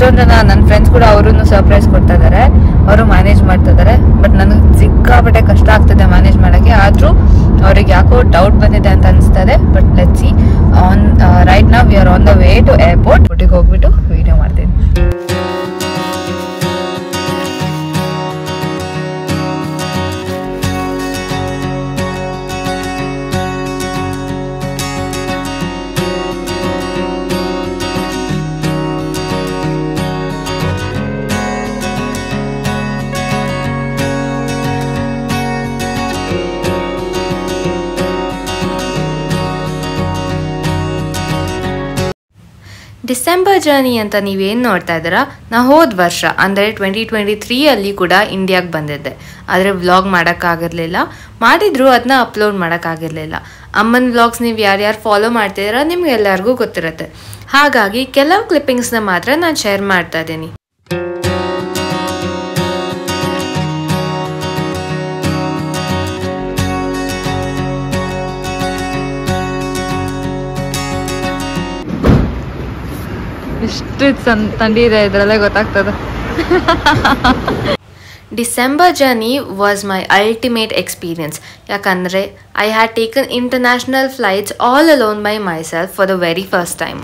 ಎಷ್ಟೊಂದು ಜನ ನನ್ನ ಫ್ರೆಂಡ್ಸ್ ಕೂಡ ಅವರು ಸರ್ಪ್ರೈಸ್ ಕೊಡ್ತಾ ಇದ್ದಾರೆ, ಅವರು ಮ್ಯಾನೇಜ್ ಮಾಡ್ತಾ ಇದ್ದಾರೆ. ಬಟ್ ನನಗೆ ಸಿಕ್ಕಾಪಟ್ಟೆ ಕಷ್ಟ ಆಗ್ತದೆ ಮ್ಯಾನೇಜ್ ಮಾಡೋಕ್ಕೆ. ಆದರೂ ಅವ್ರಿಗೆ ಯಾಕೋ ಡೌಟ್ ಬಂದಿದೆ ಅಂತ ಅನಿಸ್ತದೆ. But let's see. Right now we are on the way to airport. ಒಟ್ಟಿಗೆ ಹೋಗ್ಬಿಟ್ಟು ವಿಡಿಯೋ ಮಾಡ್ತೀನಿ. ಡಿಸೆಂಬರ್ ಜರ್ನಿ ಅಂತ ನೀವೇನು ನೋಡ್ತಾ ಇದ್ದೀರಾ, ನಾ ಹೋದ ವರ್ಷ ಅಂದರೆ 2023 ಕೂಡ ಇಂಡಿಯಾಗೆ ಬಂದಿದ್ದೆ. ಆದರೆ ವ್ಲಾಗ್ ಮಾಡೋಕ್ಕಾಗಿರಲಿಲ್ಲ. ಮಾಡಿದ್ರು ಅದನ್ನ ಅಪ್ಲೋಡ್ ಮಾಡೋಕ್ಕಾಗಿರಲಿಲ್ಲ. ಅಮ್ಮನ ವ್ಲಾಗ್ಸ್ ನೀವು ಯಾರ್ಯಾರು ಫಾಲೋ ಮಾಡ್ತಿದ್ದೀರಾ ನಿಮ್ಗೆ ಎಲ್ಲರಿಗೂ ಗೊತ್ತಿರುತ್ತೆ. ಹಾಗಾಗಿ ಕೆಲವು ಕ್ಲಿಪ್ಪಿಂಗ್ಸ್ನ ಮಾತ್ರ ನಾನು ಶೇರ್ ಮಾಡ್ತಾ ಇದ್ದೀನಿ. ಎಷ್ಟು ಥಂಡಿ ಇದೆ ಇದರಲ್ಲೇ ಗೊತ್ತಾಗ್ತದೆ. December journey was my ultimate experience. ಯಾಕಂದರೆ I had taken international flights all alone by myself for the very first time.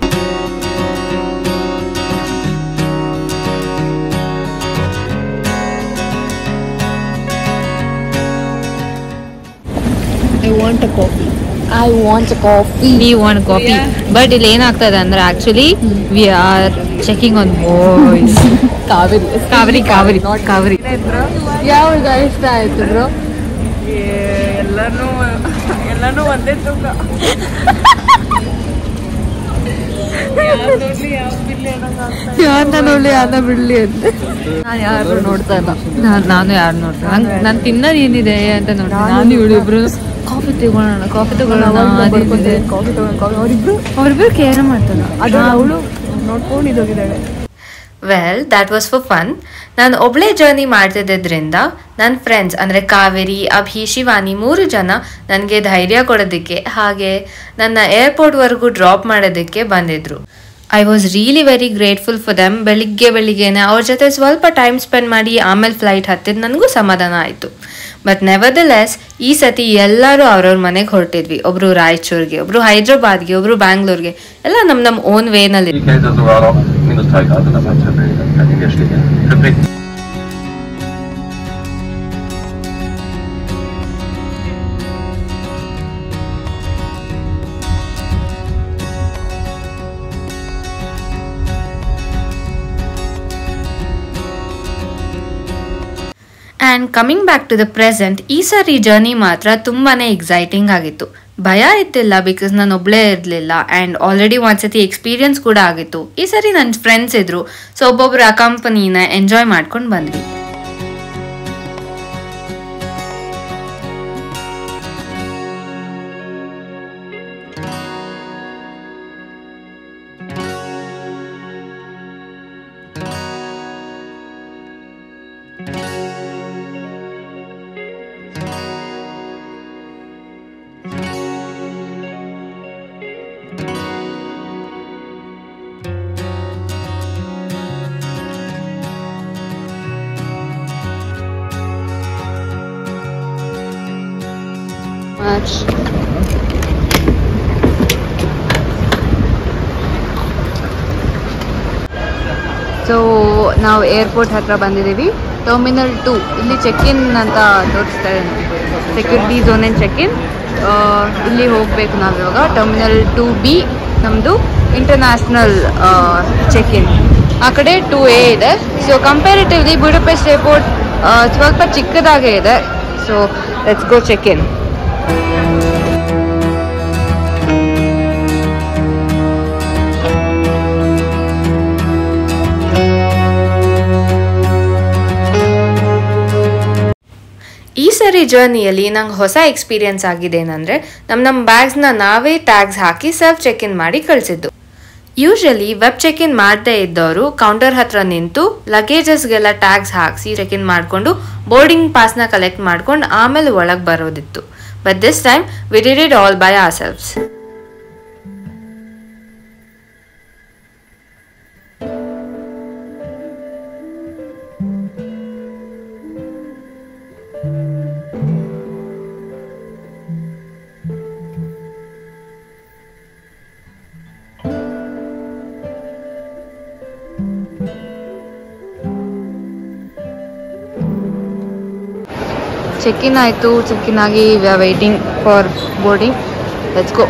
I want a coffee. We want coffee. Yeah. But ಇಲ್ಲಿ ಏನಾಗ್ತದೆ ಅಂದ್ರೆ actually we are checking on boys. Kaveri ಯಾವ್ದು ಇಷ್ಟ ಆಯ್ತು bro? ಎಲ್ಲಾನು ಒಂದೇ ತೂಕ. ನೋಡ್ಲಿ ಯಾವ್ದ ಬಿಡ್ಲಿ ಅಂತ ನಾನು ಯಾರು ನೋಡ್ತಾ ಇಲ್ಲ. ನಾನು ಯಾರು ನೋಡ್ತೇನೆ. ನಾನು ತಿನ್ನೋದು ಏನಿದೆ ಅಂತ ನೋಡ್ತೀನಿ. ನಾನು ಇವಳಿಬ್ರು ಕಾಫಿ ತಗೊಳ್ಳೋಣ ಅವ್ರಿಬ್ರು ಕೇರ್ ಮಾಡ್ತಲ್ಲ. ಅದು ಅವಳು ನೋಡ್ಕೊಂಡಿದ್ದೋಗಿದ್ದಾಳೆ. Well that was for fun. ನಾನು ಒಬ್ಳೇ ಜರ್ನಿ ಮಾಡ್ತಿದ್ದರಿಂದ ನನ್ನ ಫ್ರೆಂಡ್ಸ್ ಅಂದರೆ ಕಾವೇರಿ, ಅಭಿ, ಶಿವಾನಿ 3 ಜನ ನನಗೆ ಧೈರ್ಯ ಕೊಡೋದಕ್ಕೆ ಹಾಗೆ ನನ್ನ ಏರ್ಪೋರ್ಟ್ವರೆಗೂ ಡ್ರಾಪ್ ಮಾಡೋದಕ್ಕೆ ಬಂದಿದ್ರು. I was really very grateful for them. ಬೆಳಿಗ್ಗೆನೆ ಅವ್ರ ಜೊತೆ ಸ್ವಲ್ಪ ಟೈಮ್ ಸ್ಪೆಂಡ್ ಮಾಡಿ ಆಮೇಲೆ ಫ್ಲೈಟ್ ಹತ್ತಿದ್ದು ನನಗೂ ಸಮಾಧಾನ ಆಯಿತು. ಬಟ್ ನೆವರ್ದಲೆಸ್ ಈ ಸತಿ ಎಲ್ಲರೂ ಅವ್ರವ್ರ ಮನೆಗೆ ಹೊರಟಿದ್ವಿ. ಒಬ್ರು ರಾಯಚೂರಿಗೆ, ಒಬ್ರು ಹೈದ್ರಾಬಾದ್ಗೆ, ಒಬ್ರು ಬ್ಯಾಂಗ್ಳೂರ್ಗೆ, ಎಲ್ಲ ನಮ್ಮ ಓನ್ ವೇನಲ್ಲಿ. And coming back to the present, ಈ ಸಾರಿ ಜರ್ನಿ ಮಾತ್ರ ತುಂಬಾ ಎಕ್ಸೈಟಿಂಗ್ ಆಗಿತ್ತು. ಭಯ ಇತ್ತಿಲ್ಲ, ಬಿಕಾಸ್ ನಾನು ಒಬ್ಬಳೇ ಇರಲಿಲ್ಲ. ಆ್ಯಂಡ್ ಆಲ್ರೆಡಿ ಒಂದ್ಸತಿ ಎಕ್ಸ್ಪೀರಿಯನ್ಸ್ ಕೂಡ ಆಗಿತ್ತು. ಈ ಸಾರಿ ನನ್ನ ಫ್ರೆಂಡ್ಸ್ ಇದ್ರು, ಸೊ ಒಬ್ಬೊಬ್ಬರ ಕಂಪನಿನ ಎಂಜಾಯ್ ಮಾಡ್ಕೊಂಡು ಬಂದ್ವಿ. ಸೊ ನಾವು ಏರ್ಪೋರ್ಟ್ ಹತ್ರ ಬಂದಿದ್ದೀವಿ. ಟರ್ಮಿನಲ್ 2 ಇಲ್ಲಿ ಚೆಕ್ ಇನ್ ಅಂತ ತೋರಿಸ್ತಾ ಇದೆ. Security zone and check in ಇಲ್ಲಿ ಹೋಗಬೇಕು ನಾವು ಇವಾಗ. ಟರ್ಮಿನಲ್ 2B ನಮ್ಮದು ಇಂಟರ್ನ್ಯಾಷನಲ್ ಚೆಕ್ ಇನ್. ಆ ಕಡೆ 2A ಇದೆ. ಸೊ ಕಂಪ್ಯಾರಿಟಿವ್ಲಿ ಬುಡಪೆಸ್ಟ್ ಏರ್ಪೋರ್ಟ್ ಸ್ವಲ್ಪ ಚಿಕ್ಕದಾಗೇ ಇದೆ. So let's go check in. ಈ ಸರಿ ಜರ್ನಿಯಲ್ಲಿ ನಂಗೆ ಹೊಸ ಎಕ್ಸ್ಪೀರಿಯನ್ಸ್ ಆಗಿದೆ ಏನಂದರೆ ನಮ್ಮ ಬ್ಯಾಗ್ಸ್ನ ನಾವೇ ಟ್ಯಾಗ್ಸ್ ಹಾಕಿ ಸೆಲ್ಫ್ ಚೆಕ್ ಇನ್ ಮಾಡಿ ಕಳಿಸಿದ್ದು. ಯೂಶಲಿ ವೆಬ್ ಚೆಕ್ ಇನ್ ಮಾಡದೇ ಇದ್ದವರು ಕೌಂಟರ್ ಹತ್ರ ನಿಂತು ಲಗೇಜಸ್ಗೆಲ್ಲ ಟ್ಯಾಗ್ಸ್ ಹಾಕಿಸಿ ಚೆಕ್ ಇನ್ ಮಾಡಿಕೊಂಡು ಬೋರ್ಡಿಂಗ್ ಪಾಸ್ನ ಕಲೆಕ್ಟ್ ಮಾಡ್ಕೊಂಡು ಆಮೇಲೆ ಒಳಗೆ ಬರೋದಿತ್ತು. But this time we did it all by ourselves. Check in ಆಯಿತು. ಚೆಕ್ ಇನ್ ಆಗಿ we are waiting for boarding. Let's go.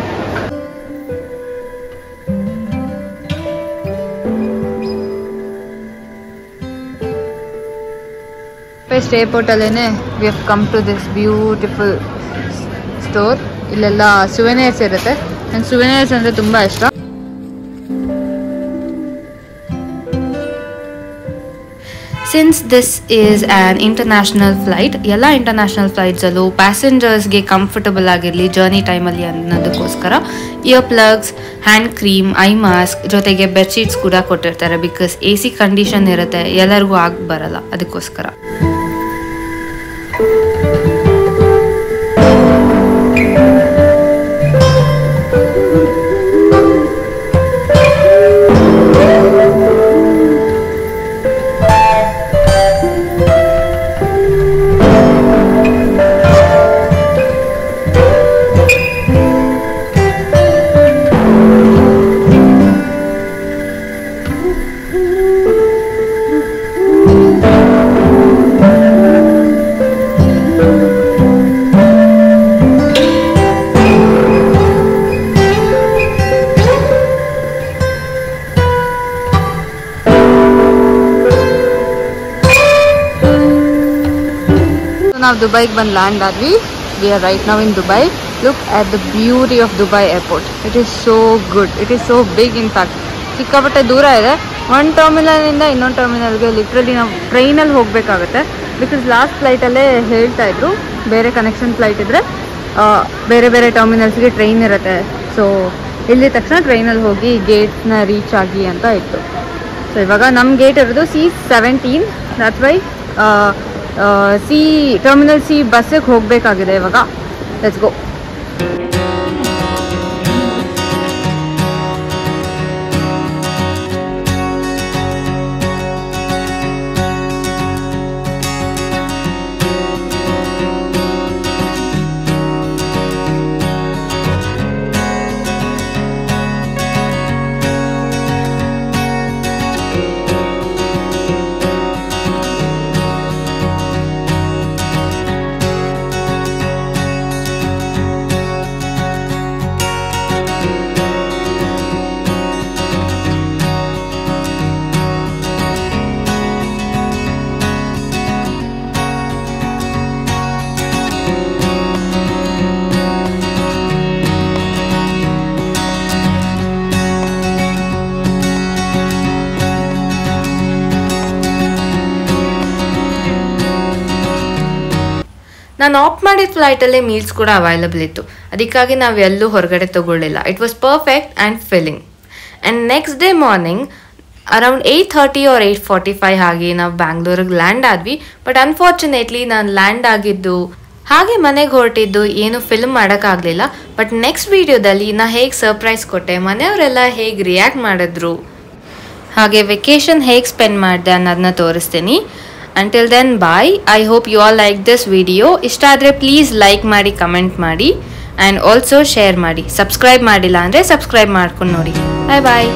First ಏರ್ಪೋರ್ಟಲ್ಲೇ we have come to this beautiful store. ಇಲ್ಲೆಲ್ಲ souvenirs ಇರುತ್ತೆ. ನಂಗೆ ಸುವೆನಿಯರ್ಸ್ ಅಂದರೆ ತುಂಬ ಇಷ್ಟ. Since this is an international flight, ಎಲ್ಲ ಇಂಟರ್ನ್ಯಾಷನಲ್ ಫ್ಲೈಟ್ಸಲ್ಲೂ ಪ್ಯಾಸೆಂಜರ್ಸ್ಗೆ ಕಂಫರ್ಟಬಲ್ ಆಗಿರಲಿ ಜರ್ನಿ ಟೈಮಲ್ಲಿ ಅನ್ನೋದಕ್ಕೋಸ್ಕರ ear plugs, hand cream, eye mask ಜೊತೆಗೆ ಬೆಡ್ಶೀಟ್ಸ್ ಕೂಡ ಕೊಟ್ಟಿರ್ತಾರೆ. ಬಿಕಾಸ್ AC ಕಂಡೀಷನ್ ಇರುತ್ತೆ, ಎಲ್ಲರಿಗೂ ಆಗಿ ಬರಲ್ಲ, ಅದಕ್ಕೋಸ್ಕರ. ನಾವು ದುಬೈಗೆ ಬಂದು ಲ್ಯಾಂಡ್ ಆದ್ವಿ. We are right now in Dubai. Look at the beauty of Dubai airport. It is so good. It is so big. In fact ಸಿಕ್ಕಾಪಟ್ಟೆ ದೂರ ಇದೆ. ಒಂದು ಟರ್ಮಿನಲಿಂದ ಇನ್ನೊಂದು ಟರ್ಮಿನಲ್ಗೆ ಲಿಟ್ರಲಿ ನಾವು ಟ್ರೈನಲ್ಲಿ ಹೋಗಬೇಕಾಗುತ್ತೆ. ಬಿಕಾಸ್ ಲಾಸ್ಟ್ ಫ್ಲೈಟಲ್ಲೇ ಹೇಳ್ತಾ ಇದ್ರು ಬೇರೆ ಕನೆಕ್ಷನ್ ಫ್ಲೈಟ್ ಇದ್ದರೆ ಬೇರೆ ಬೇರೆ ಟರ್ಮಿನಲ್ಸ್ಗೆ ಟ್ರೈನ್ ಇರುತ್ತೆ. ಸೊ ಇಲ್ಲಿ ತಕ್ಷಣ ಟ್ರೈನಲ್ಲಿ ಹೋಗಿ ಗೇಟ್ನ ರೀಚ್ ಆಗಿ ಅಂತ ಇತ್ತು. ಸೊ ಇವಾಗ ನಮ್ಮ ಗೇಟ್ ಇರೋದು C17. That's why terminal C ಬಸ್ಸಿಗೆ ಹೋಗಬೇಕಾಗಿದೆ ಇವಾಗ. Let's go. ನಾನು ಆಫ್ ಮಾಡಿದ ಫ್ಲೈಟಲ್ಲೇ ಮೀಲ್ಸ್ ಕೂಡ ಅವೈಲಬಲ್ ಇತ್ತು. ಅದಕ್ಕಾಗಿ ನಾವು ಎಲ್ಲೂ ಹೊರಗಡೆ ತಗೊಳ್ಳಿಲ್ಲ. It was perfect and filling. And next day morning around 8:30 or 8:45 ಹಾಗೆ ನಾವು ಬ್ಯಾಂಗ್ಳೂರಿಗೆ ಲ್ಯಾಂಡ್ ಆದ್ವಿ. ಬಟ್ ಅನ್ಫಾರ್ಚುನೇಟ್ಲಿ ನಾನು ಲ್ಯಾಂಡ್ ಆಗಿದ್ದು ಹಾಗೆ ಮನೆಗೆ ಹೊರಟಿದ್ದು ಏನು ಫಿಲ್ಮ್ ಮಾಡೋಕ್ಕಾಗಲಿಲ್ಲ. ಬಟ್ ನೆಕ್ಸ್ಟ್ ವೀಡಿಯೋದಲ್ಲಿ ನಾ ಹೇಗೆ ಸರ್ಪ್ರೈಸ್ ಕೊಟ್ಟೆ, ಮನೆಯವರೆಲ್ಲ ಹೇಗೆ ರಿಯಾಕ್ಟ್ ಮಾಡಿದ್ರು, ಹಾಗೆ ವೆಕೇಷನ್ ಹೇಗೆ ಸ್ಪೆಂಡ್ ಮಾಡಿದೆ ಅನ್ನೋದನ್ನ ತೋರಿಸ್ತೀನಿ. Until then, bye. I hope you all like this video. ಇಷ್ಟಾದರೆ ಪ್ಲೀಸ್ ಲೈಕ್ ಮಾಡಿ, ಕಮೆಂಟ್ ಮಾಡಿ ಆ್ಯಂಡ್ ಆಲ್ಸೋ ಶೇರ್ ಮಾಡಿ. ಸಬ್ಸ್ಕ್ರೈಬ್ ಮಾಡಿಲ್ಲ ಅಂದರೆ ಸಬ್ಸ್ಕ್ರೈಬ್ ಮಾಡ್ಕೊಂಡು ನೋಡಿ. ಬಾಯ್ ಬಾಯ್.